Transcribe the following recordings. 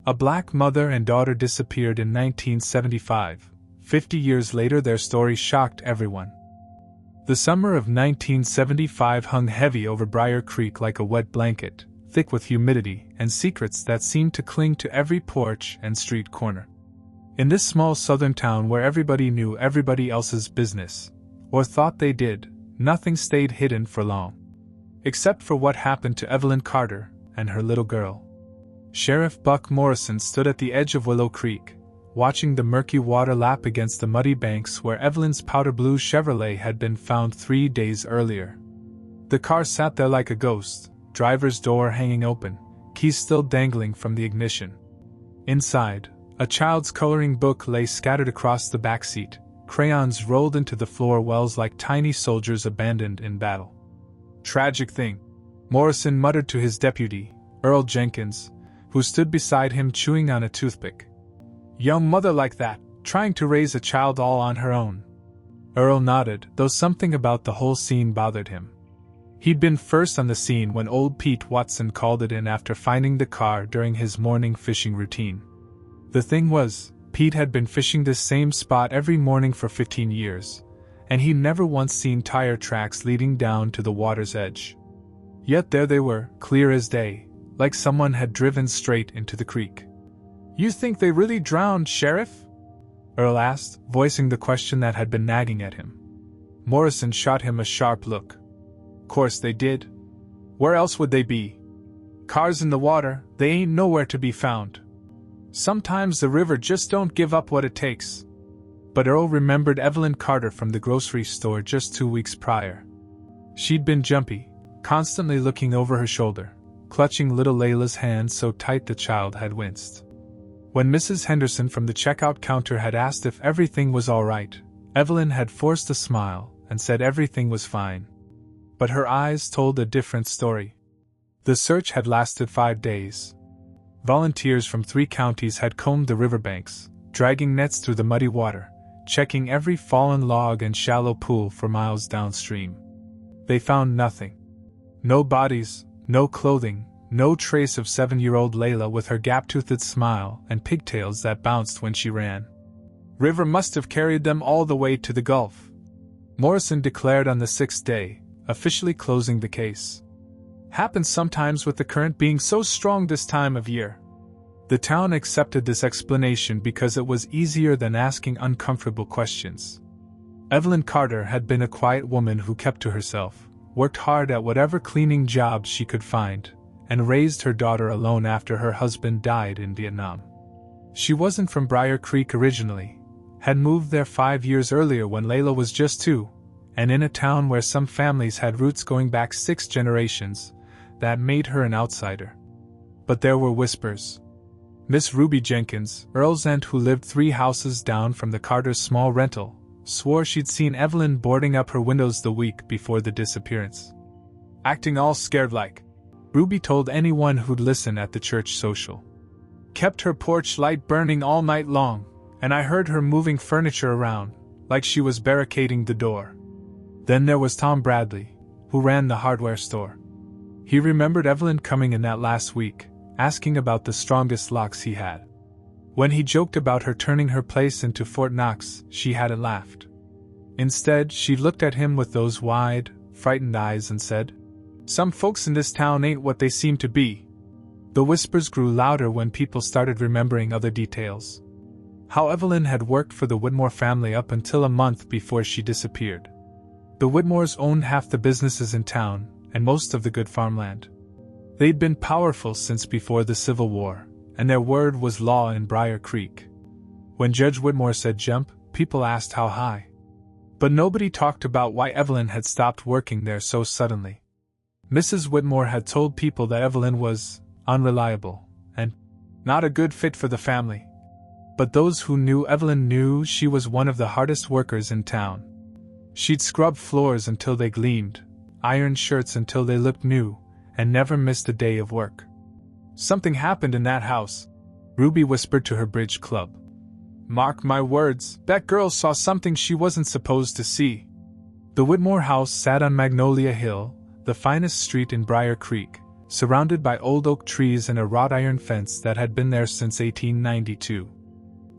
A black mother and daughter disappeared in 1975. 50 years later, their story shocked everyone. The summer of 1975 hung heavy over Briar Creek like a wet blanket, thick with humidity and secrets that seemed to cling to every porch and street corner. In this small southern town where everybody knew everybody else's business, or thought they did, nothing stayed hidden for long. Except for what happened to Evelyn Carter and her little girl. Sheriff Buck Morrison stood at the edge of Willow Creek, watching the murky water lap against the muddy banks where Evelyn's powder blue Chevrolet had been found 3 days earlier. The car sat there like a ghost, driver's door hanging open, keys still dangling from the ignition. Inside, a child's coloring book lay scattered across the back seat, crayons rolled into the floor wells like tiny soldiers abandoned in battle. Tragic thing, Morrison muttered to his deputy, Earl Jenkins, who stood beside him chewing on a toothpick. Young mother like that, trying to raise a child all on her own. Earl nodded, though something about the whole scene bothered him. He'd been first on the scene when old Pete Watson called it in after finding the car during his morning fishing routine. The thing was, Pete had been fishing this same spot every morning for 15 years, and he'd never once seen tire tracks leading down to the water's edge. Yet there they were, clear as day, like someone had driven straight into the creek. "You think they really drowned, Sheriff?" Earl asked, voicing the question that had been nagging at him. Morrison shot him a sharp look. "Course they did. Where else would they be? Cars in the water, they ain't nowhere to be found. Sometimes the river just don't give up what it takes." But Earl remembered Evelyn Carter from the grocery store just 2 weeks prior. She'd been jumpy, constantly looking over her shoulder, clutching little Layla's hand so tight the child had winced. When Mrs. Henderson from the checkout counter had asked if everything was all right, Evelyn had forced a smile and said everything was fine. But her eyes told a different story. The search had lasted 5 days. Volunteers from 3 counties had combed the riverbanks, dragging nets through the muddy water, checking every fallen log and shallow pool for miles downstream. They found nothing. No bodies, no clothing, no trace of 7-year-old Layla with her gap-toothed smile and pigtails that bounced when she ran. "River must have carried them all the way to the Gulf," Morrison declared on the 6th day, officially closing the case. "Happens sometimes with the current being so strong this time of year." The town accepted this explanation because it was easier than asking uncomfortable questions. Evelyn Carter had been a quiet woman who kept to herself, worked hard at whatever cleaning jobs she could find, and raised her daughter alone after her husband died in Vietnam. She wasn't from Briar Creek originally, had moved there 5 years earlier when Layla was just 2, and in a town where some families had roots going back 6 generations, that made her an outsider. But there were whispers. Miss Ruby Jenkins, Earl's aunt who lived 3 houses down from the Carters' small rental, swore she'd seen Evelyn boarding up her windows the week before the disappearance. "Acting all scared like," Ruby told anyone who'd listen at the church social. "Kept her porch light burning all night long, and I heard her moving furniture around, like she was barricading the door." Then there was Tom Bradley, who ran the hardware store. He remembered Evelyn coming in that last week, asking about the strongest locks he had. When he joked about her turning her place into Fort Knox, she hadn't laughed. Instead, she looked at him with those wide, frightened eyes and said, "Some folks in this town ain't what they seem to be." The whispers grew louder when people started remembering other details. How Evelyn had worked for the Whitmore family up until a month before she disappeared. The Whitmores owned half the businesses in town, and most of the good farmland. They'd been powerful since before the Civil War, and their word was law in Briar Creek. When Judge Whitmore said jump, people asked how high. But nobody talked about why Evelyn had stopped working there so suddenly. Mrs. Whitmore had told people that Evelyn was unreliable and not a good fit for the family. But those who knew Evelyn knew she was one of the hardest workers in town. She'd scrub floors until they gleamed, iron shirts until they looked new, and never missed a day of work. "Something happened in that house," Ruby whispered to her bridge club. "Mark my words, that girl saw something she wasn't supposed to see." The Whitmore house sat on Magnolia Hill, the finest street in Briar Creek, surrounded by old oak trees and a wrought iron fence that had been there since 1892.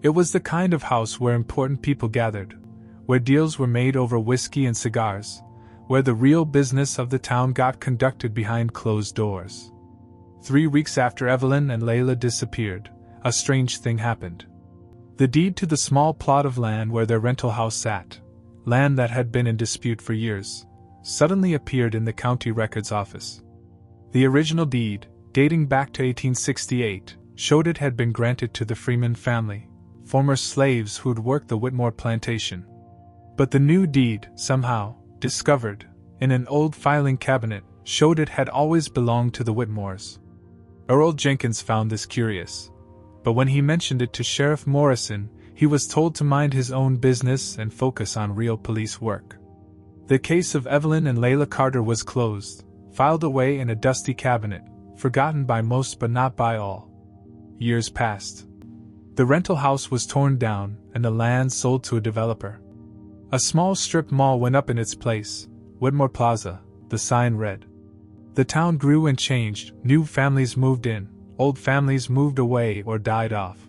It was the kind of house where important people gathered, where deals were made over whiskey and cigars, where the real business of the town got conducted behind closed doors. 3 weeks after Evelyn and Layla disappeared, a strange thing happened. The deed to the small plot of land where their rental house sat, land that had been in dispute for years, suddenly appeared in the county records office. The original deed, dating back to 1868, showed it had been granted to the Freeman family, former slaves who'd worked the Whitmore plantation. But the new deed, somehow, discovered, in an old filing cabinet, showed it had always belonged to the Whitmores. Earl Jenkins found this curious, but when he mentioned it to Sheriff Morrison, he was told to mind his own business and focus on real police work. The case of Evelyn and Layla Carter was closed, filed away in a dusty cabinet, forgotten by most but not by all. Years passed. The rental house was torn down and the land sold to a developer. A small strip mall went up in its place, Whitmore Plaza, the sign read. The town grew and changed, new families moved in, old families moved away or died off.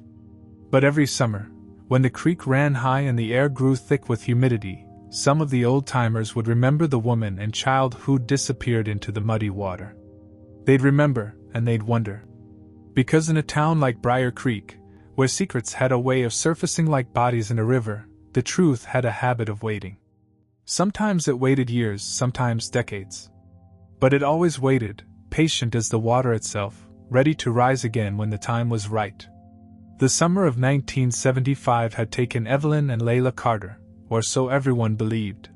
But every summer, when the creek ran high and the air grew thick with humidity, some of the old-timers would remember the woman and child who'd disappeared into the muddy water. They'd remember, and they'd wonder. Because in a town like Briar Creek, where secrets had a way of surfacing like bodies in a river, the truth had a habit of waiting. Sometimes it waited years, sometimes decades. But it always waited, patient as the water itself, ready to rise again when the time was right. The summer of 1975 had taken Evelyn and Layla Carter, or so everyone believed.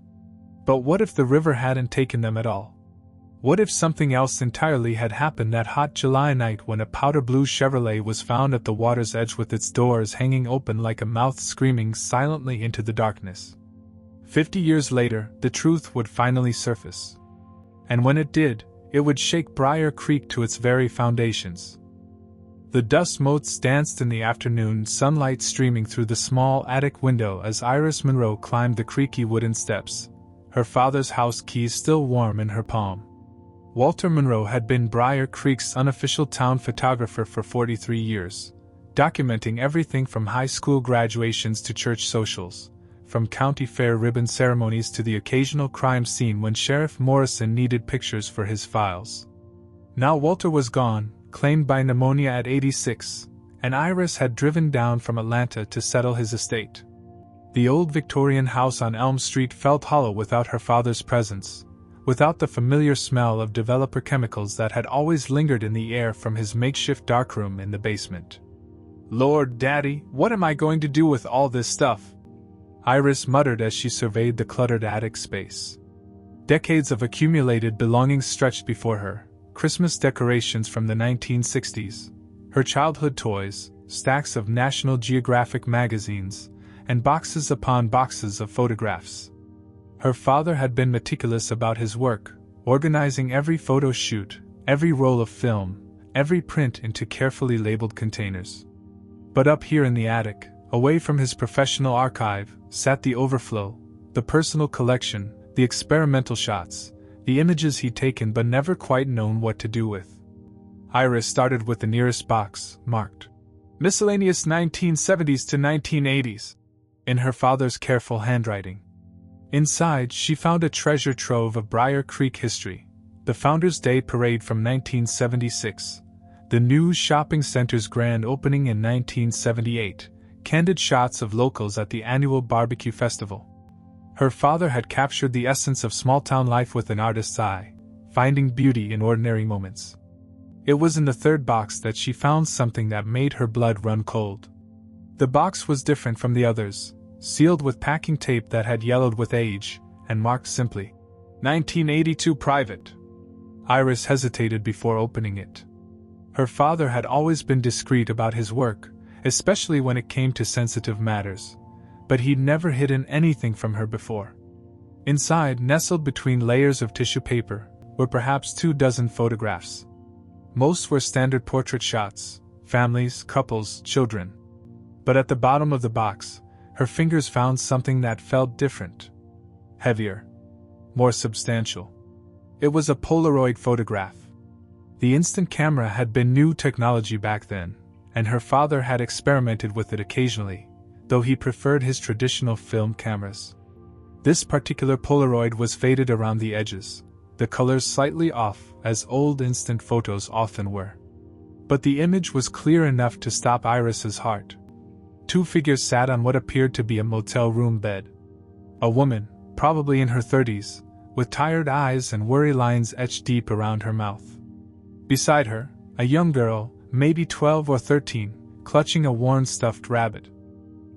But what if the river hadn't taken them at all? What if something else entirely had happened that hot July night when a powder blue Chevrolet was found at the water's edge with its doors hanging open like a mouth screaming silently into the darkness? 50 years later, the truth would finally surface. And when it did, it would shake Briar Creek to its very foundations. The dust motes danced in the afternoon sunlight streaming through the small attic window as Iris Monroe climbed the creaky wooden steps, her father's house keys still warm in her palm. Walter Monroe had been Briar Creek's unofficial town photographer for 43 years, documenting everything from high school graduations to church socials, from county fair ribbon ceremonies to the occasional crime scene when Sheriff Morrison needed pictures for his files. Now Walter was gone, claimed by pneumonia at 86, and Iris had driven down from Atlanta to settle his estate. The old Victorian house on Elm Street felt hollow without her father's presence, without the familiar smell of developer chemicals that had always lingered in the air from his makeshift darkroom in the basement. "Lord, Daddy, what am I going to do with all this stuff?" Iris muttered as she surveyed the cluttered attic space. Decades of accumulated belongings stretched before her, Christmas decorations from the 1960s, her childhood toys, stacks of National Geographic magazines, and boxes upon boxes of photographs. Her father had been meticulous about his work, organizing every photo shoot, every roll of film, every print into carefully labeled containers. But up here in the attic, away from his professional archive, sat the overflow, the personal collection, the experimental shots, the images he'd taken but never quite known what to do with. Iris started with the nearest box, marked Miscellaneous 1970s to 1980s, in her father's careful handwriting. Inside, she found a treasure trove of Briar Creek history, the Founders' Day Parade from 1976, the News Shopping Center's grand opening in 1978, candid shots of locals at the annual barbecue festival. Her father had captured the essence of small-town life with an artist's eye, finding beauty in ordinary moments. It was in the third box that she found something that made her blood run cold. The box was different from the others, sealed with packing tape that had yellowed with age, and marked simply, 1982 Private. Iris hesitated before opening it. Her father had always been discreet about his work, especially when it came to sensitive matters, but he'd never hidden anything from her before. Inside, nestled between layers of tissue paper, were perhaps 24 photographs. Most were standard portrait shots, families, couples, children. But at the bottom of the box, her fingers found something that felt different. Heavier. More substantial. It was a Polaroid photograph. The instant camera had been new technology back then, and her father had experimented with it occasionally, though he preferred his traditional film cameras. This particular Polaroid was faded around the edges, the colors slightly off, as old instant photos often were. But the image was clear enough to stop Iris's heart. Two figures sat on what appeared to be a motel room bed. A woman, probably in her 30s, with tired eyes and worry lines etched deep around her mouth. Beside her, a young girl, maybe 12 or 13, clutching a worn stuffed rabbit.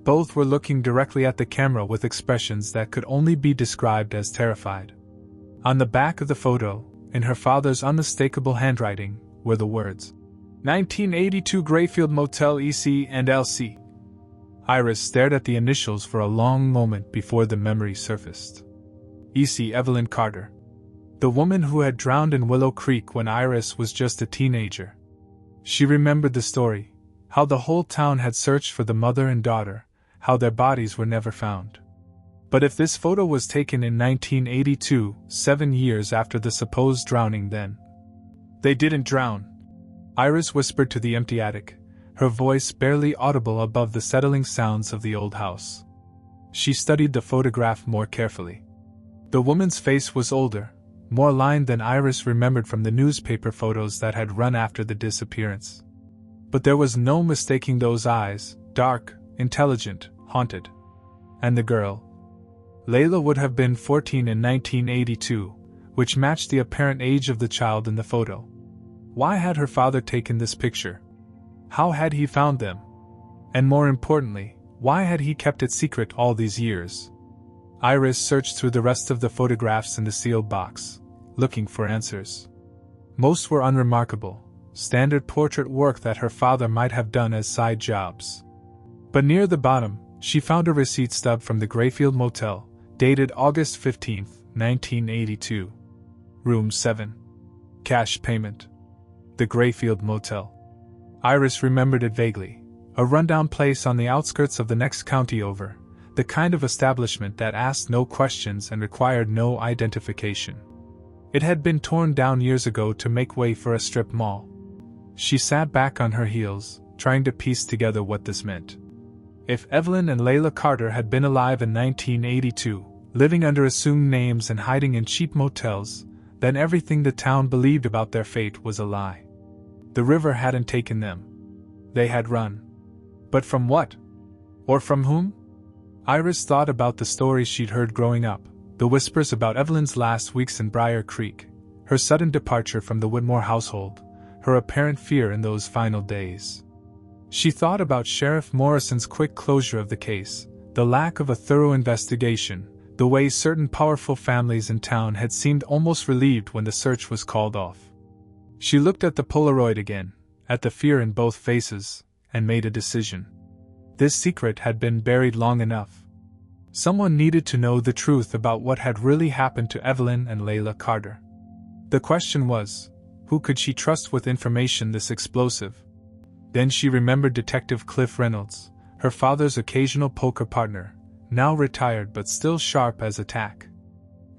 Both were looking directly at the camera with expressions that could only be described as terrified. On the back of the photo, in her father's unmistakable handwriting, were the words, 1982 Grayfield Motel EC and LC. Iris stared at the initials for a long moment before the memory surfaced. EC Evelyn Carter. The woman who had drowned in Willow Creek when Iris was just a teenager. She remembered the story, how the whole town had searched for the mother and daughter, how their bodies were never found. But if this photo was taken in 1982, 7 years after the supposed drowning, then they didn't drown. Iris whispered to the empty attic, her voice barely audible above the settling sounds of the old house. She studied the photograph more carefully. The woman's face was older, more lined than Iris remembered from the newspaper photos that had run after the disappearance. But there was no mistaking those eyes, dark, intelligent, haunted. And the girl. Layla would have been 14 in 1982, which matched the apparent age of the child in the photo. Why had her father taken this picture? How had he found them? And more importantly, why had he kept it secret all these years? Iris searched through the rest of the photographs in the sealed box, looking for answers. Most were unremarkable, standard portrait work that her father might have done as side jobs. But near the bottom, she found a receipt stub from the Grayfield Motel, dated August 15, 1982. Room 7. Cash payment. The Grayfield Motel. Iris remembered it vaguely, a rundown place on the outskirts of the next county over, the kind of establishment that asked no questions and required no identification. It had been torn down years ago to make way for a strip mall. She sat back on her heels, trying to piece together what this meant. If Evelyn and Layla Carter had been alive in 1982, living under assumed names and hiding in cheap motels, then everything the town believed about their fate was a lie. The river hadn't taken them. They had run. But from what? Or from whom? Iris thought about the stories she'd heard growing up, the whispers about Evelyn's last weeks in Briar Creek, her sudden departure from the Whitmore household, her apparent fear in those final days. She thought about Sheriff Morrison's quick closure of the case, the lack of a thorough investigation, the way certain powerful families in town had seemed almost relieved when the search was called off. She looked at the Polaroid again, at the fear in both faces, and made a decision. This secret had been buried long enough. Someone needed to know the truth about what had really happened to Evelyn and Layla Carter. The question was, who could she trust with information this explosive? Then she remembered Detective Cliff Reynolds, her father's occasional poker partner, now retired but still sharp as a tack.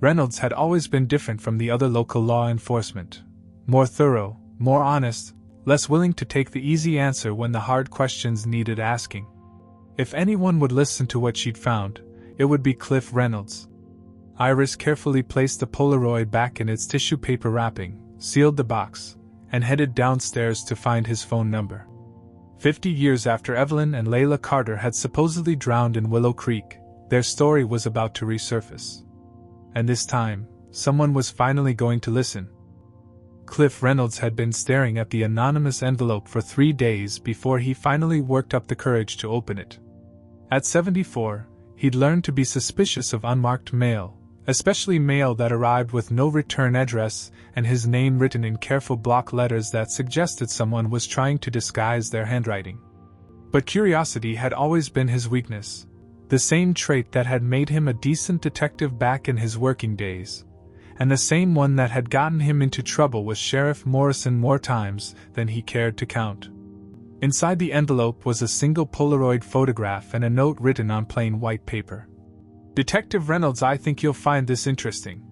Reynolds had always been different from the other local law enforcement. More thorough, more honest, less willing to take the easy answer when the hard questions needed asking. If anyone would listen to what she'd found, it would be Cliff Reynolds. Iris carefully placed the Polaroid back in its tissue paper wrapping, sealed the box, and headed downstairs to find his phone number. 50 years after Evelyn and Layla Carter had supposedly drowned in Willow Creek, their story was about to resurface. And this time, someone was finally going to listen. Cliff Reynolds had been staring at the anonymous envelope for 3 days before he finally worked up the courage to open it. At 74, he'd learned to be suspicious of unmarked mail, especially mail that arrived with no return address and his name written in careful block letters that suggested someone was trying to disguise their handwriting. But curiosity had always been his weakness, the same trait that had made him a decent detective back in his working days, and the same one that had gotten him into trouble with Sheriff Morrison more times than he cared to count. Inside the envelope was a single Polaroid photograph and a note written on plain white paper. Detective Reynolds, I think you'll find this interesting.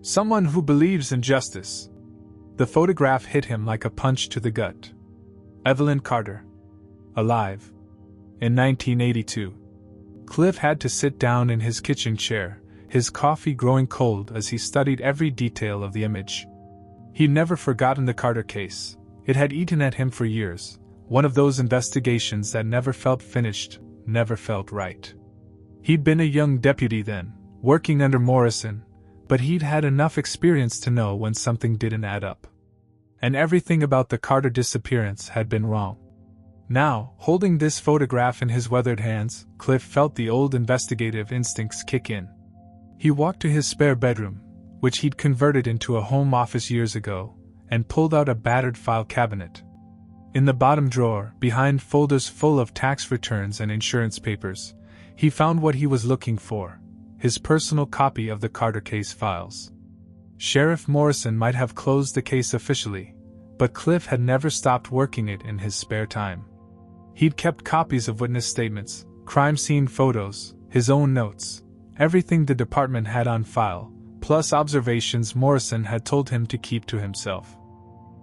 Someone who believes in justice. The photograph hit him like a punch to the gut. Evelyn Carter. Alive. In 1982. Cliff had to sit down in his kitchen chair, his coffee growing cold as he studied every detail of the image. He'd never forgotten the Carter case. It had eaten at him for years, one of those investigations that never felt finished, never felt right. He'd been a young deputy then, working under Morrison, but he'd had enough experience to know when something didn't add up. And everything about the Carter disappearance had been wrong. Now, holding this photograph in his weathered hands, Cliff felt the old investigative instincts kick in. He walked to his spare bedroom, which he'd converted into a home office years ago, and pulled out a battered file cabinet. In the bottom drawer, behind folders full of tax returns and insurance papers, he found what he was looking for: his personal copy of the Carter case files. Sheriff Morrison might have closed the case officially, but Cliff had never stopped working it in his spare time. He'd kept copies of witness statements, crime scene photos, his own notes, everything the department had on file, plus observations Morrison had told him to keep to himself.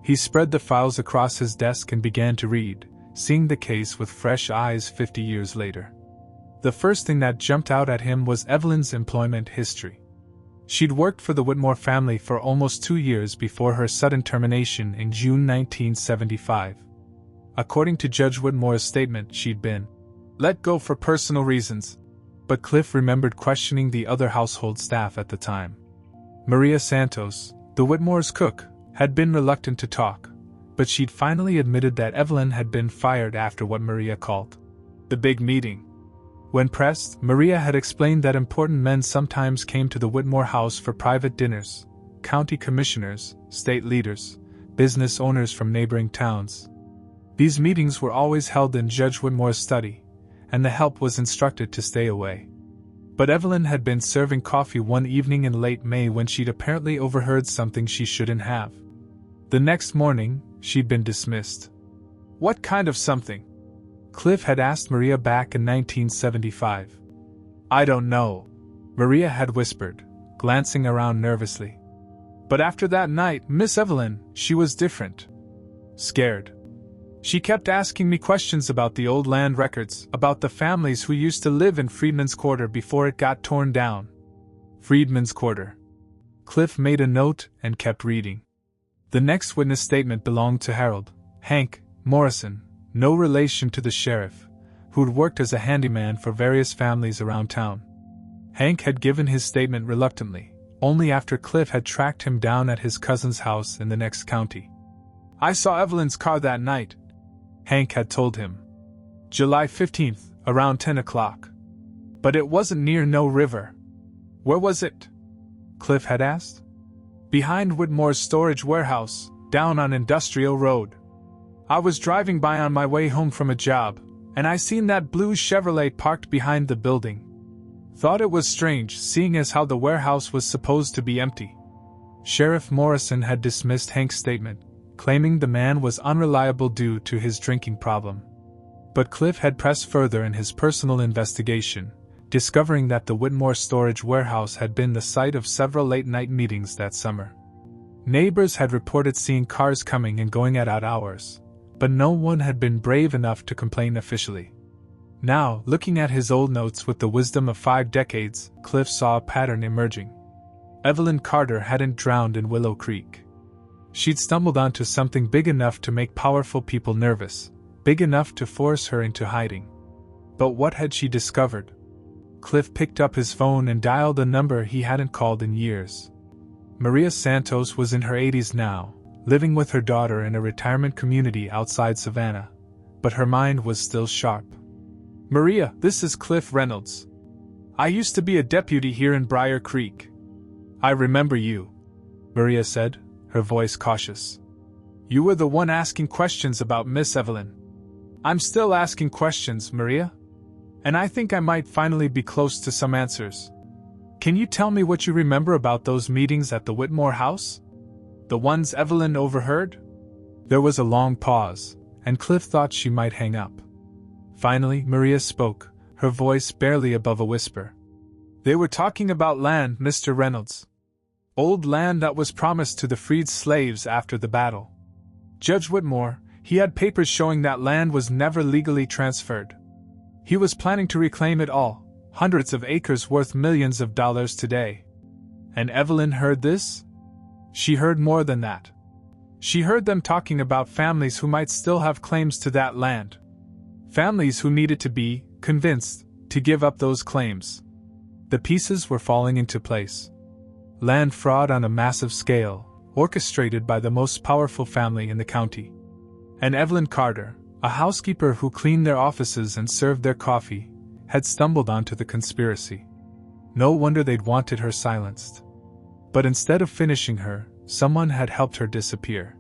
He spread the files across his desk and began to read, seeing the case with fresh eyes 50 years later. The first thing that jumped out at him was Evelyn's employment history. She'd worked for the Whitmore family for almost 2 years before her sudden termination in June 1975. According to Judge Whitmore's statement, she'd been let go for personal reasons, but Cliff remembered questioning the other household staff at the time. Maria Santos, the Whitmore's cook, had been reluctant to talk, but she'd finally admitted that Evelyn had been fired after what Maria called the big meeting. When pressed, Maria had explained that important men sometimes came to the Whitmore house for private dinners: county commissioners, state leaders, business owners from neighboring towns. These meetings were always held in Judge Whitmore's study, and the help was instructed to stay away. But Evelyn had been serving coffee one evening in late May when she'd apparently overheard something she shouldn't have. The next morning, she'd been dismissed. What kind of something? Cliff had asked Maria back in 1975. I don't know, Maria had whispered, glancing around nervously. But after that night, Miss Evelyn, she was different. Scared. She kept asking me questions about the old land records, about the families who used to live in Freedman's Quarter before it got torn down. Freedman's Quarter. Cliff made a note and kept reading. The next witness statement belonged to Harold Hank Morrison, no relation to the sheriff, who'd worked as a handyman for various families around town. Hank had given his statement reluctantly, only after Cliff had tracked him down at his cousin's house in the next county. I saw Evelyn's car that night, Hank had told him. July 15th, around 10 o'clock. But it wasn't near No River. Where was it? Cliff had asked. Behind Whitmore's storage warehouse, down on Industrial Road. I was driving by on my way home from a job, and I seen that blue Chevrolet parked behind the building. Thought it was strange, seeing as how the warehouse was supposed to be empty. Sheriff Morrison had dismissed Hank's statement, claiming the man was unreliable due to his drinking problem. But Cliff had pressed further in his personal investigation, discovering that the Whitmore storage warehouse had been the site of several late-night meetings that summer. Neighbors had reported seeing cars coming and going at odd hours, but no one had been brave enough to complain officially. Now, looking at his old notes with the wisdom of 5 decades, Cliff saw a pattern emerging. Evelyn Carter hadn't drowned in Willow Creek. She'd stumbled onto something big enough to make powerful people nervous, big enough to force her into hiding. But what had she discovered? Cliff picked up his phone and dialed a number he hadn't called in years. Maria Santos was in her 80s now, living with her daughter in a retirement community outside Savannah, but her mind was still sharp. Maria, this is Cliff Reynolds. I used to be a deputy here in Briar Creek. I remember you, Maria said, her voice cautious. You were the one asking questions about Miss Evelyn. I'm still asking questions, Maria. And I think I might finally be close to some answers. Can you tell me what you remember about those meetings at the Whitmore house? The ones Evelyn overheard? There was a long pause, and Cliff thought she might hang up. Finally, Maria spoke, her voice barely above a whisper. They were talking about land, Mr. Reynolds. Old land that was promised to the freed slaves after the battle. Judge Whitmore, he had papers showing that land was never legally transferred. He was planning to reclaim it all, hundreds of acres worth millions of dollars today. And Evelyn heard this? She heard more than that. She heard them talking about families who might still have claims to that land. Families who needed to be convinced to give up those claims. The pieces were falling into place. Land fraud on a massive scale, orchestrated by the most powerful family in the county. And Evelyn Carter, a housekeeper who cleaned their offices and served their coffee, had stumbled onto the conspiracy. No wonder they'd wanted her silenced. But instead of finishing her, someone had helped her disappear.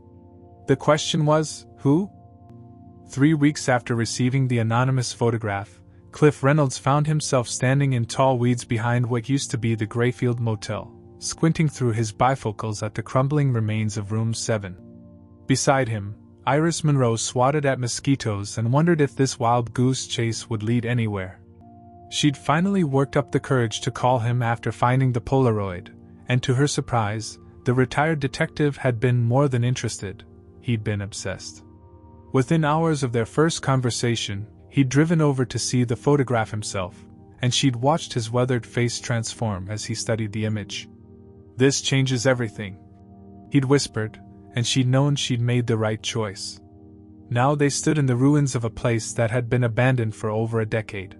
The question was, who? 3 weeks after receiving the anonymous photograph, Cliff Reynolds found himself standing in tall weeds behind what used to be the Grayfield Motel, squinting through his bifocals at the crumbling remains of Room 7. Beside him, Iris Monroe swatted at mosquitoes and wondered if this wild goose chase would lead anywhere. She'd finally worked up the courage to call him after finding the Polaroid, and to her surprise, the retired detective had been more than interested. He'd been obsessed. Within hours of their first conversation, he'd driven over to see the photograph himself, and she'd watched his weathered face transform as he studied the image. "This changes everything," he'd whispered, and she'd known she'd made the right choice. Now they stood in the ruins of a place that had been abandoned for over a decade.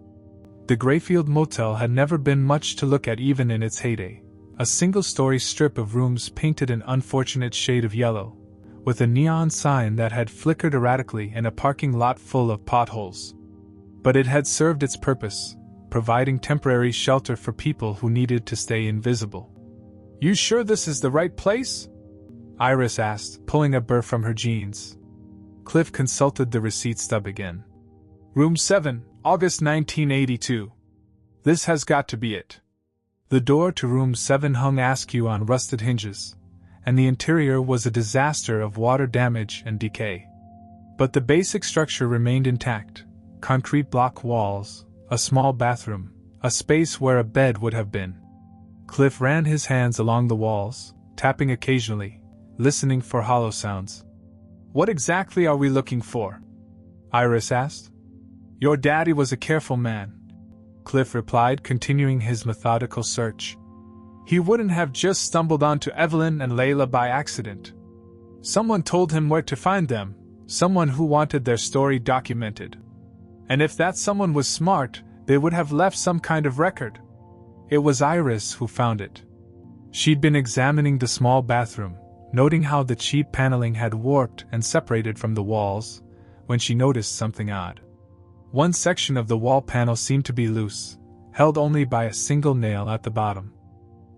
The Grayfield Motel had never been much to look at even in its heyday, a single-story strip of rooms painted an unfortunate shade of yellow, with a neon sign that had flickered erratically and a parking lot full of potholes. But it had served its purpose, providing temporary shelter for people who needed to stay invisible. "You sure this is the right place?" Iris asked, pulling a burr from her jeans. Cliff consulted the receipt stub again. "Room 7, August 1982. This has got to be it." The door to Room 7 hung askew on rusted hinges, and the interior was a disaster of water damage and decay. But the basic structure remained intact: concrete block walls, a small bathroom, a space where a bed would have been. Cliff ran his hands along the walls, tapping occasionally, listening for hollow sounds. "What exactly are we looking for?" Iris asked. "Your daddy was a careful man," Cliff replied, continuing his methodical search. "He wouldn't have just stumbled onto Evelyn and Layla by accident. Someone told him where to find them, someone who wanted their story documented. And if that someone was smart, they would have left some kind of record. It was Iris who found it. She'd been examining the small bathroom, noting how the cheap paneling had warped and separated from the walls, when she noticed something odd. One section of the wall panel seemed to be loose, held only by a single nail at the bottom.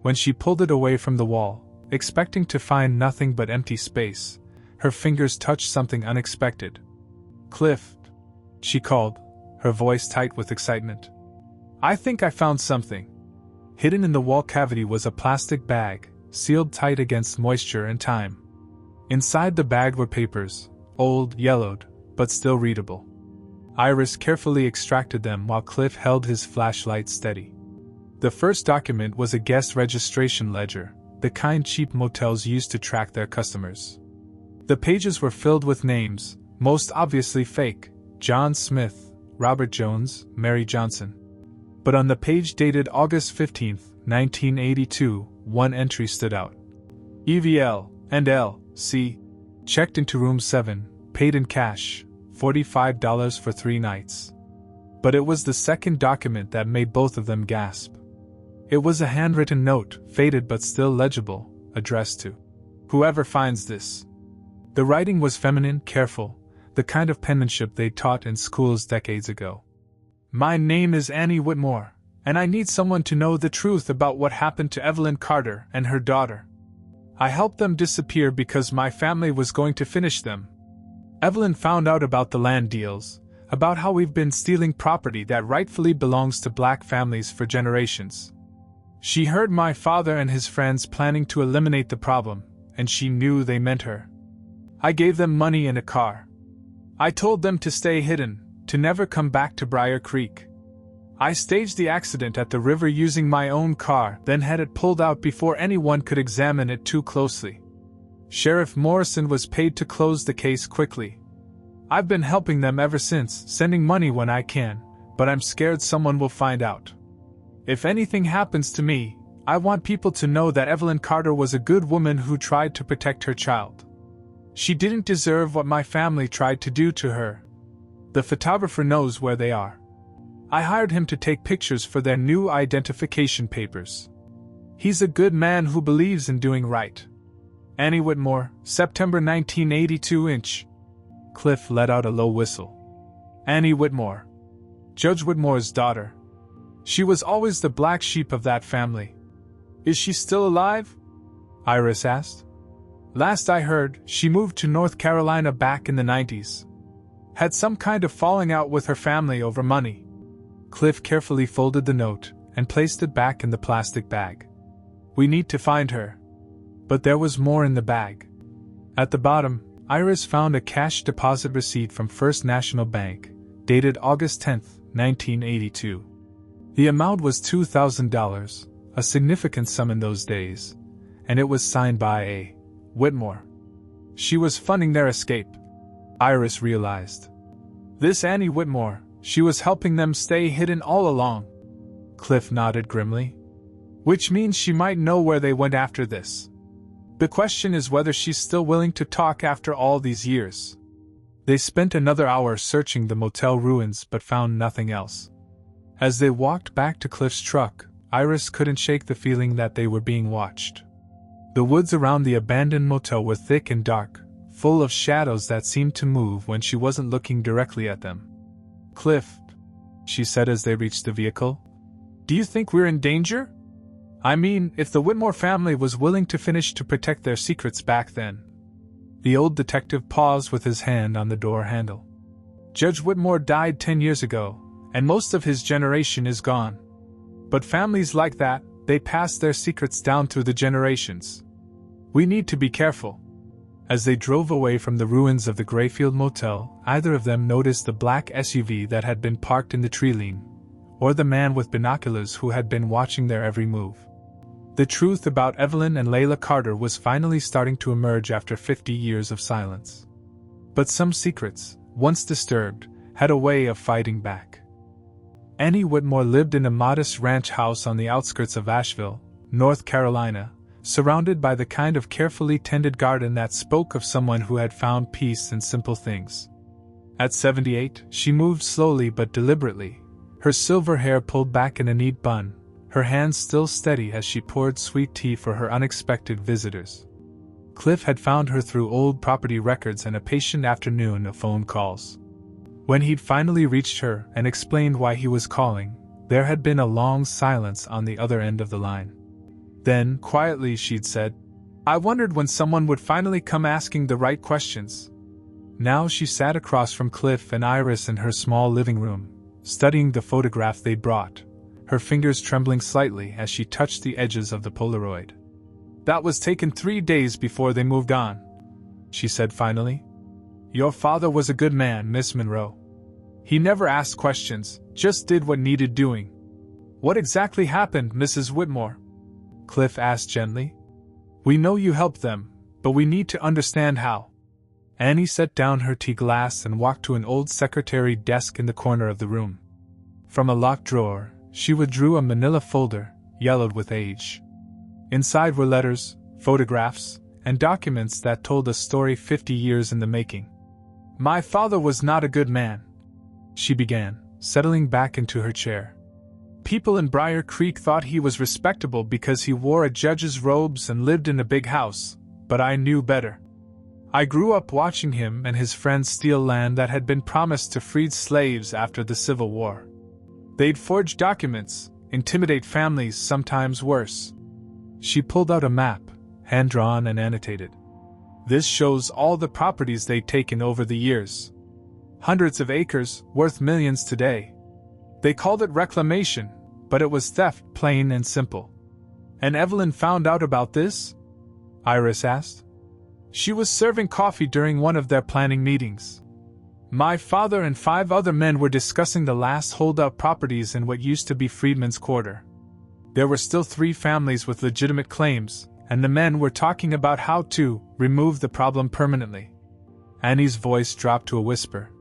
When she pulled it away from the wall, expecting to find nothing but empty space, her fingers touched something unexpected. "Cliff," she called, her voice tight with excitement. "I think I found something." Hidden in the wall cavity was a plastic bag, sealed tight against moisture and time. Inside the bag were papers, old, yellowed, but still readable. Iris carefully extracted them while Cliff held his flashlight steady. The first document was a guest registration ledger, the kind cheap motels used to track their customers. The pages were filled with names, most obviously fake: John Smith, Robert Jones, Mary Johnson. But on the page dated August 15, 1982, one entry stood out. EVL and L.C. checked into Room 7, paid in cash, $45 for 3 nights. But it was the second document that made both of them gasp. It was a handwritten note, faded but still legible, addressed to "Whoever finds this." The writing was feminine, careful, the kind of penmanship they'd taught in schools decades ago. "My name is Annie Whitmore, and I need someone to know the truth about what happened to Evelyn Carter and her daughter. I helped them disappear because my family was going to finish them. Evelyn found out about the land deals, about how we've been stealing property that rightfully belongs to black families for generations. She heard my father and his friends planning to eliminate the problem, and she knew they meant her. I gave them money and a car. I told them to stay hidden, to never come back to Briar Creek. I staged the accident at the river using my own car, then had it pulled out before anyone could examine it too closely. Sheriff Morrison was paid to close the case quickly. I've been helping them ever since, sending money when I can, but I'm scared someone will find out. If anything happens to me, I want people to know that Evelyn Carter was a good woman who tried to protect her child. She didn't deserve what my family tried to do to her. The photographer knows where they are. I hired him to take pictures for their new identification papers. He's a good man who believes in doing right. Annie Whitmore, September 1982 inch. Cliff let out a low whistle. Annie Whitmore. Judge Whitmore's daughter. She was always the black sheep of that family. Is she still alive? Iris asked. Last I heard, she moved to North Carolina back in the 90s. Had some kind of falling out with her family over money. Cliff carefully folded the note and placed it back in the plastic bag. We need to find her. But there was more in the bag. At the bottom, Iris found a cash deposit receipt from First National Bank, dated August 10, 1982. The amount was $2,000, a significant sum in those days, and it was signed by A. Whitmore. She was funding their escape, Iris realized. This Annie Whitmore, she was helping them stay hidden all along. Cliff nodded grimly. Which means she might know where they went after this. The question is whether she's still willing to talk after all these years. They spent another hour searching the motel ruins but found nothing else. As they walked back to Cliff's truck, Iris couldn't shake the feeling that they were being watched. The woods around the abandoned motel were thick and dark, full of shadows that seemed to move when she wasn't looking directly at them. Cliff, she said as they reached the vehicle, do you think we're in danger? I mean, if the Whitmore family was willing to finish to protect their secrets back then. The old detective paused with his hand on the door handle. Judge Whitmore died 10 years ago, and most of his generation is gone. But families like that, they pass their secrets down through the generations. We need to be careful. As they drove away from the ruins of the Grayfield Motel, either of them noticed the black SUV that had been parked in the tree lane, or the man with binoculars who had been watching their every move. The truth about Evelyn and Layla Carter was finally starting to emerge after 50 years of silence. But some secrets, once disturbed, had a way of fighting back. Annie Whitmore lived in a modest ranch house on the outskirts of Asheville, North Carolina, surrounded by the kind of carefully tended garden that spoke of someone who had found peace in simple things. At 78, she moved slowly but deliberately, her silver hair pulled back in a neat bun, her hands still steady as she poured sweet tea for her unexpected visitors. Cliff had found her through old property records and a patient afternoon of phone calls. When he'd finally reached her and explained why he was calling, there had been a long silence on the other end of the line. Then, quietly, she'd said, I wondered when someone would finally come asking the right questions. Now she sat across from Cliff and Iris in her small living room, studying the photograph they'd brought, her fingers trembling slightly as she touched the edges of the Polaroid. That was taken 3 days before they moved on, she said finally. Your father was a good man, Miss Monroe. He never asked questions, just did what needed doing. What exactly happened, Mrs. Whitmore? Cliff asked gently. We know you helped them, but we need to understand how. Annie set down her tea glass and walked to an old secretary desk in the corner of the room. From a locked drawer, she withdrew a manila folder, yellowed with age. Inside were letters, photographs, and documents that told a story 50 years in the making. My father was not a good man, she began, settling back into her chair. People in Briar Creek thought he was respectable because he wore a judge's robes and lived in a big house, but I knew better. I grew up watching him and his friends steal land that had been promised to freed slaves after the Civil War. They'd forge documents, intimidate families, sometimes worse. She pulled out a map, hand-drawn and annotated. This shows all the properties they'd taken over the years. Hundreds of acres, worth millions today. They called it reclamation, but it was theft, plain and simple. And Evelyn found out about this? Iris asked. She was serving coffee during one of their planning meetings. My father and 5 other men were discussing the last holdup properties in what used to be Freedman's Quarter. There were still 3 families with legitimate claims, and the men were talking about how to remove the problem permanently. Annie's voice dropped to a whisper.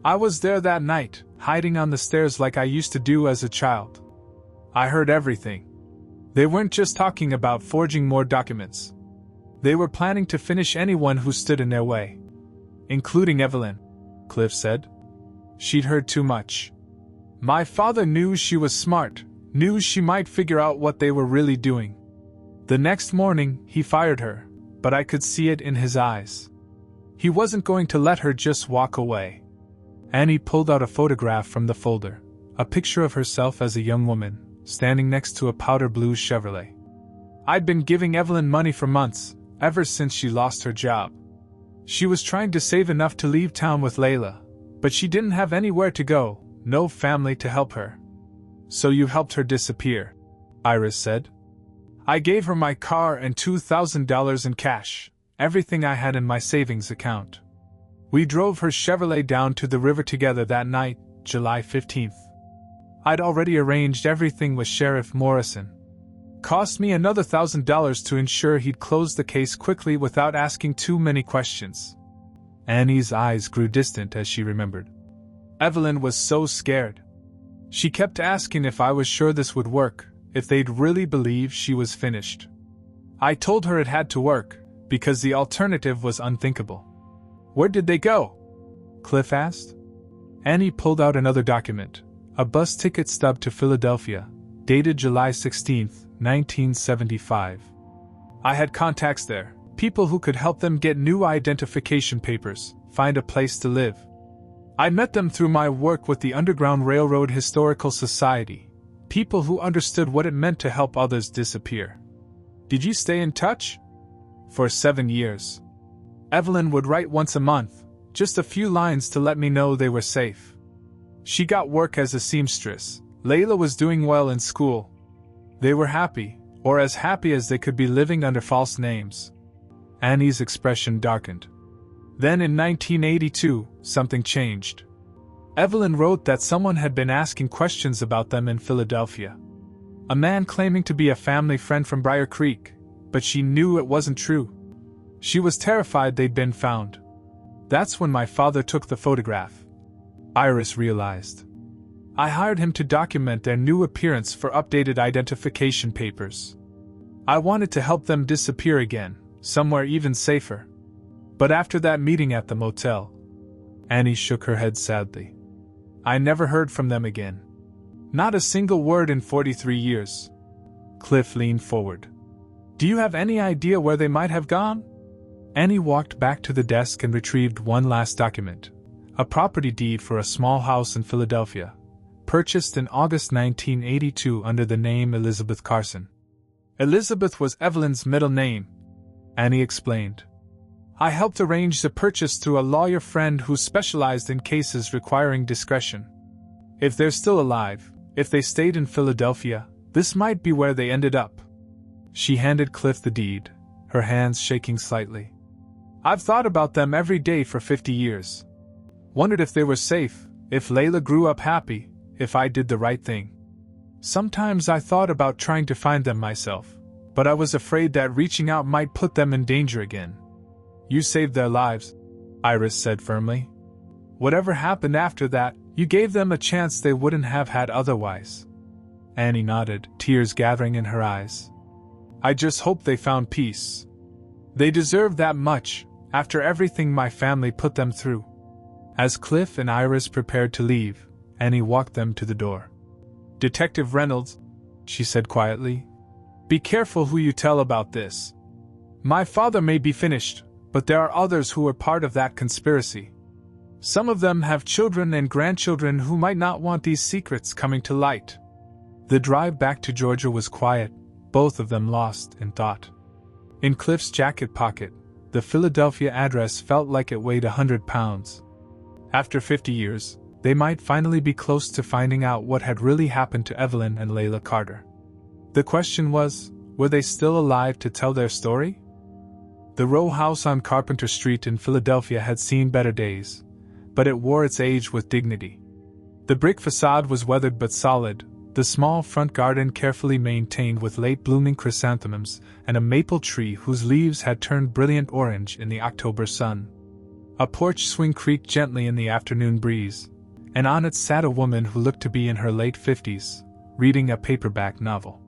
I was there that night, hiding on the stairs like I used to do as a child. I heard everything. They weren't just talking about forging more documents. They were planning to finish anyone who stood in their way. Including Evelyn, Cliff said. She'd heard too much. My father knew she was smart, knew she might figure out what they were really doing. The next morning, he fired her, but I could see it in his eyes. He wasn't going to let her just walk away. Annie pulled out a photograph from the folder, a picture of herself as a young woman, standing next to a powder blue Chevrolet. I'd been giving Evelyn money for months, ever since she lost her job. She was trying to save enough to leave town with Layla, but she didn't have anywhere to go, no family to help her. So you helped her disappear, Iris said. I gave her my car and $2,000 in cash, everything I had in my savings account. We drove her Chevrolet down to the river together that night, July 15th. I'd already arranged everything with Sheriff Morrison. Cost me another $1,000 to ensure he'd close the case quickly without asking too many questions. Annie's eyes grew distant as she remembered. Evelyn was so scared. She kept asking if I was sure this would work, if they'd really believe she was finished. I told her it had to work, because the alternative was unthinkable. Where did they go? Cliff asked. Annie pulled out another document, a bus ticket stub to Philadelphia, dated July 16, 1975. I had contacts there, people who could help them get new identification papers, find a place to live. I met them through my work with the Underground Railroad Historical Society, people who understood what it meant to help others disappear. Did you stay in touch? For 7 years. Evelyn would write once a month, just a few lines to let me know they were safe. She got work as a seamstress. Layla was doing well in school. They were happy, or as happy as they could be living under false names. Annie's expression darkened. Then in 1982, something changed. Evelyn wrote that someone had been asking questions about them in Philadelphia. A man claiming to be a family friend from Briar Creek, but she knew it wasn't true. She was terrified they'd been found. That's when my father took the photograph. Iris realized. I hired him to document their new appearance for updated identification papers. I wanted to help them disappear again, somewhere even safer. But after that meeting at the motel, Annie shook her head sadly. I never heard from them again. Not a single word in 43 years. Cliff leaned forward. Do you have any idea where they might have gone? Annie walked back to the desk and retrieved one last document. A property deed for a small house in Philadelphia, purchased in August 1982 under the name Elizabeth Carson. Elizabeth was Evelyn's middle name, Annie explained. I helped arrange the purchase through a lawyer friend who specialized in cases requiring discretion. If they're still alive, if they stayed in Philadelphia, this might be where they ended up. She handed Cliff the deed, her hands shaking slightly. I've thought about them every day for 50 years. Wondered if they were safe, if Layla grew up happy, if I did the right thing. Sometimes I thought about trying to find them myself, but I was afraid that reaching out might put them in danger again. You saved their lives, Iris said firmly. Whatever happened after that, you gave them a chance they wouldn't have had otherwise. Annie nodded, tears gathering in her eyes. I just hope they found peace. They deserve that much, after everything my family put them through. As Cliff and Iris prepared to leave, Annie walked them to the door. Detective Reynolds, she said quietly, be careful who you tell about this. My father may be finished, but there are others who are part of that conspiracy. Some of them have children and grandchildren who might not want these secrets coming to light. The drive back to Georgia was quiet, both of them lost in thought. In Cliff's jacket pocket, the Philadelphia address felt like it weighed 100 pounds. After 50 years, they might finally be close to finding out what had really happened to Evelyn and Layla Carter. The question was, were they still alive to tell their story? The row house on Carpenter Street in Philadelphia had seen better days, but it wore its age with dignity. The brick facade was weathered but solid, the small front garden carefully maintained with late-blooming chrysanthemums and a maple tree whose leaves had turned brilliant orange in the October sun. A porch swing creaked gently in the afternoon breeze, and on it sat a woman who looked to be in her late 50s, reading a paperback novel.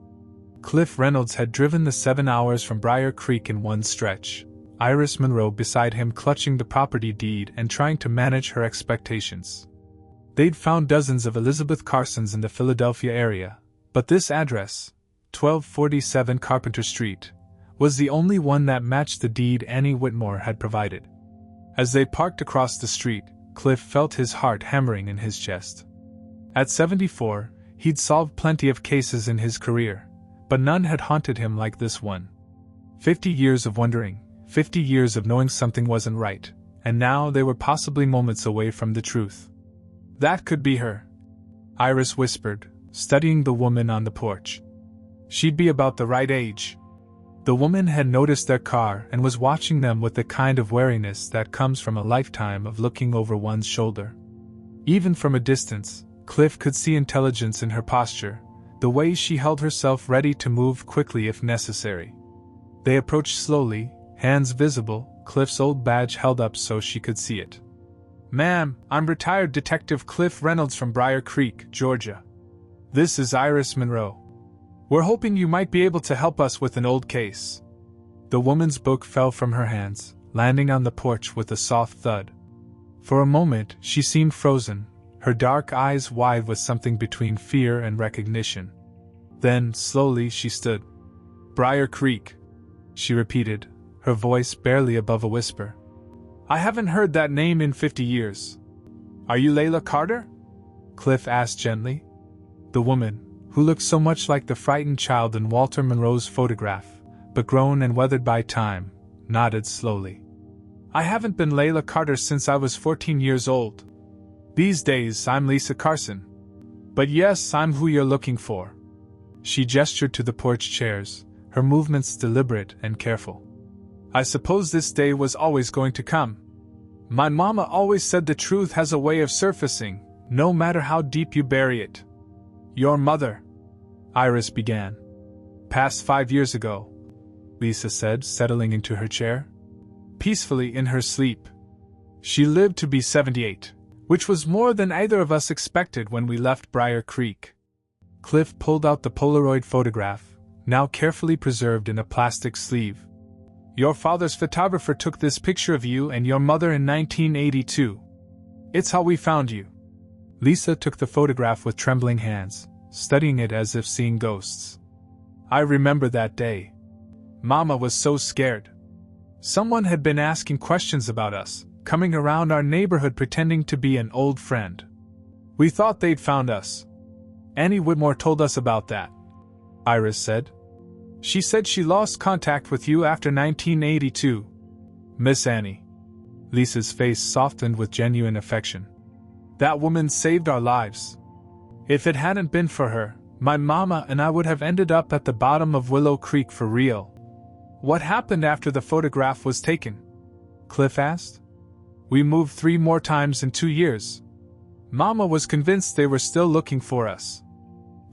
Cliff Reynolds had driven the 7 hours from Briar Creek in one stretch, Iris Monroe beside him clutching the property deed and trying to manage her expectations. They'd found dozens of Elizabeth Carsons in the Philadelphia area, but this address, 1247 Carpenter Street, was the only one that matched the deed Annie Whitmore had provided. As they parked across the street, Cliff felt his heart hammering in his chest. At 74, he'd solved plenty of cases in his career, but none had haunted him like this one. 50 years of wondering, 50 years of knowing something wasn't right, and now they were possibly moments away from the truth. That could be her, Iris whispered, studying the woman on the porch. She'd be about the right age. The woman had noticed their car and was watching them with the kind of wariness that comes from a lifetime of looking over one's shoulder. Even from a distance, Cliff could see intelligence in her posture, the way she held herself ready to move quickly if necessary. They approached slowly, hands visible, Cliff's old badge held up so she could see it. "Ma'am, I'm retired Detective Cliff Reynolds from Briar Creek, Georgia. This is Iris Monroe. We're hoping you might be able to help us with an old case." The woman's book fell from her hands, landing on the porch with a soft thud. For a moment, she seemed frozen, her dark eyes wide with something between fear and recognition. Then, slowly, she stood. "Briar Creek," she repeated, her voice barely above a whisper. "I haven't heard that name in 50 years. Are you Layla Carter?" Cliff asked gently. The woman, who looked so much like the frightened child in Walter Monroe's photograph, but grown and weathered by time, nodded slowly. "I haven't been Layla Carter since I was 14 years old. These days I'm Lisa Carson. But yes, I'm who you're looking for." She gestured to the porch chairs, her movements deliberate and careful. "I suppose this day was always going to come. My mama always said the truth has a way of surfacing, no matter how deep you bury it." "Your mother," Iris began. "Passed 5 years ago," Lisa said, settling into her chair. "Peacefully in her sleep. She lived to be 78, which was more than either of us expected when we left Briar Creek." Cliff pulled out the Polaroid photograph, now carefully preserved in a plastic sleeve. "Your father's photographer took this picture of you and your mother in 1982. It's how we found you." Lisa took the photograph with trembling hands, studying it as if seeing ghosts. "I remember that day. Mama was so scared. Someone had been asking questions about us, coming around our neighborhood pretending to be an old friend. We thought they'd found us. Annie Whitmore told us about that," Iris said. "She said she lost contact with you after 1982. Miss Annie." Lisa's face softened with genuine affection. "That woman saved our lives. If it hadn't been for her, my mama and I would have ended up at the bottom of Willow Creek for real." "What happened after the photograph was taken?" Cliff asked. "We moved 3 more times in 2 years. Mama was convinced they were still looking for us.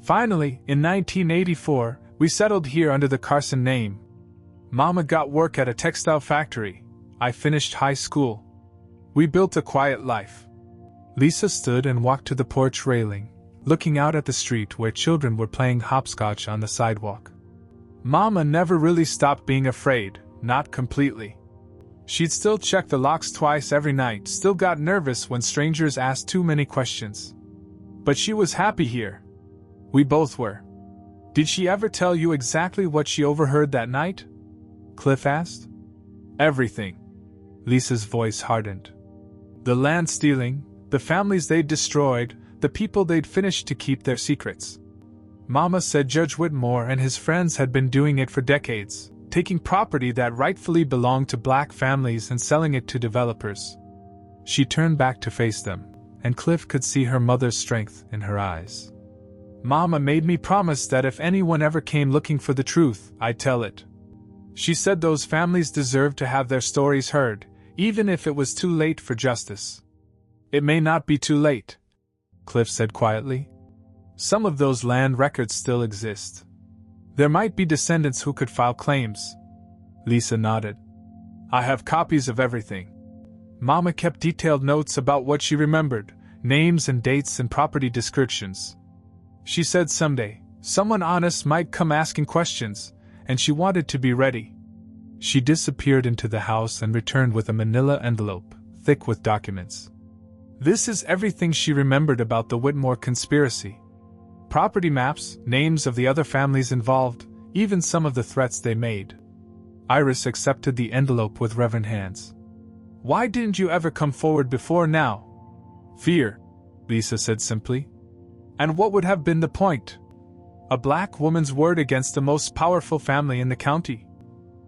Finally, in 1984, we settled here under the Carson name. Mama got work at a textile factory. I finished high school. We built a quiet life." Lisa stood and walked to the porch railing, looking out at the street where children were playing hopscotch on the sidewalk. "Mama never really stopped being afraid, not completely. She'd still check the locks twice every night, still got nervous when strangers asked too many questions. But she was happy here. We both were." "Did she ever tell you exactly what she overheard that night?" Cliff asked. "Everything." Lisa's voice hardened. "The land stealing, the families they'd destroyed, the people they'd finished to keep their secrets. Mama said Judge Whitmore and his friends had been doing it for decades, taking property that rightfully belonged to black families and selling it to developers." She turned back to face them, and Cliff could see her mother's strength in her eyes. "Mama made me promise that if anyone ever came looking for the truth, I'd tell it. She said those families deserved to have their stories heard, even if it was too late for justice. It may not be too late, Cliff said quietly. Some of those land records still exist. There might be descendants who could file claims. Lisa nodded. I have copies of everything. Mama kept detailed notes about what she remembered, names and dates and property descriptions. She said someday, someone honest might come asking questions, and she wanted to be ready. She disappeared into the house and returned with a manila envelope, thick with documents. This is everything she remembered about the Whitmore conspiracy. Property maps, names of the other families involved, even some of the threats they made. Iris accepted the envelope with reverent hands. Why didn't you ever come forward before now? Fear, Lisa said simply. And what would have been the point? A black woman's word against the most powerful family in the county?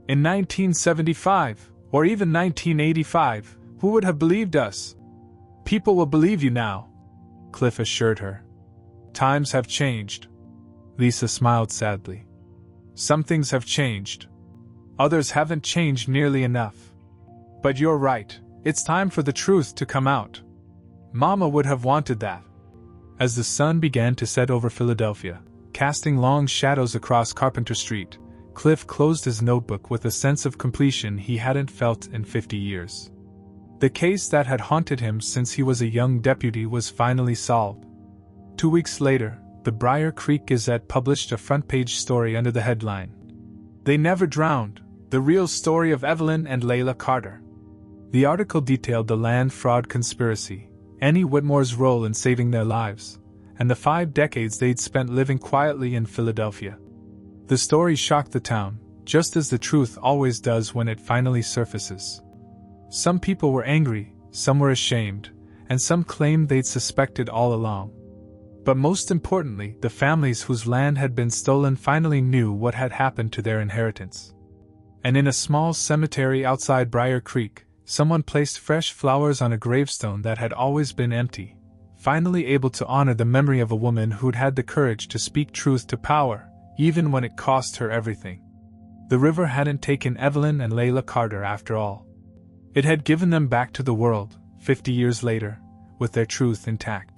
In 1975, or even 1985, who would have believed us? People will believe you now, Cliff assured her. Times have changed. Lisa smiled sadly. Some things have changed. Others haven't changed nearly enough. But you're right, it's time for the truth to come out. Mama would have wanted that. As the sun began to set over Philadelphia, casting long shadows across Carpenter Street, Cliff closed his notebook with a sense of completion he hadn't felt in 50 years. The case that had haunted him since he was a young deputy was finally solved. 2 weeks later, the Briar Creek Gazette published a front-page story under the headline, "They Never Drowned, the Real Story of Evelyn and Layla Carter." The article detailed the land fraud conspiracy, Annie Whitmore's role in saving their lives, and the 5 decades they'd spent living quietly in Philadelphia. The story shocked the town, just as the truth always does when it finally surfaces. Some people were angry, some were ashamed, and some claimed they'd suspected all along. But most importantly, the families whose land had been stolen finally knew what had happened to their inheritance. And in a small cemetery outside Briar Creek, someone placed fresh flowers on a gravestone that had always been empty, finally able to honor the memory of a woman who'd had the courage to speak truth to power, even when it cost her everything. The river hadn't taken Evelyn and Layla Carter after all. It had given them back to the world, 50 years later, with their truth intact.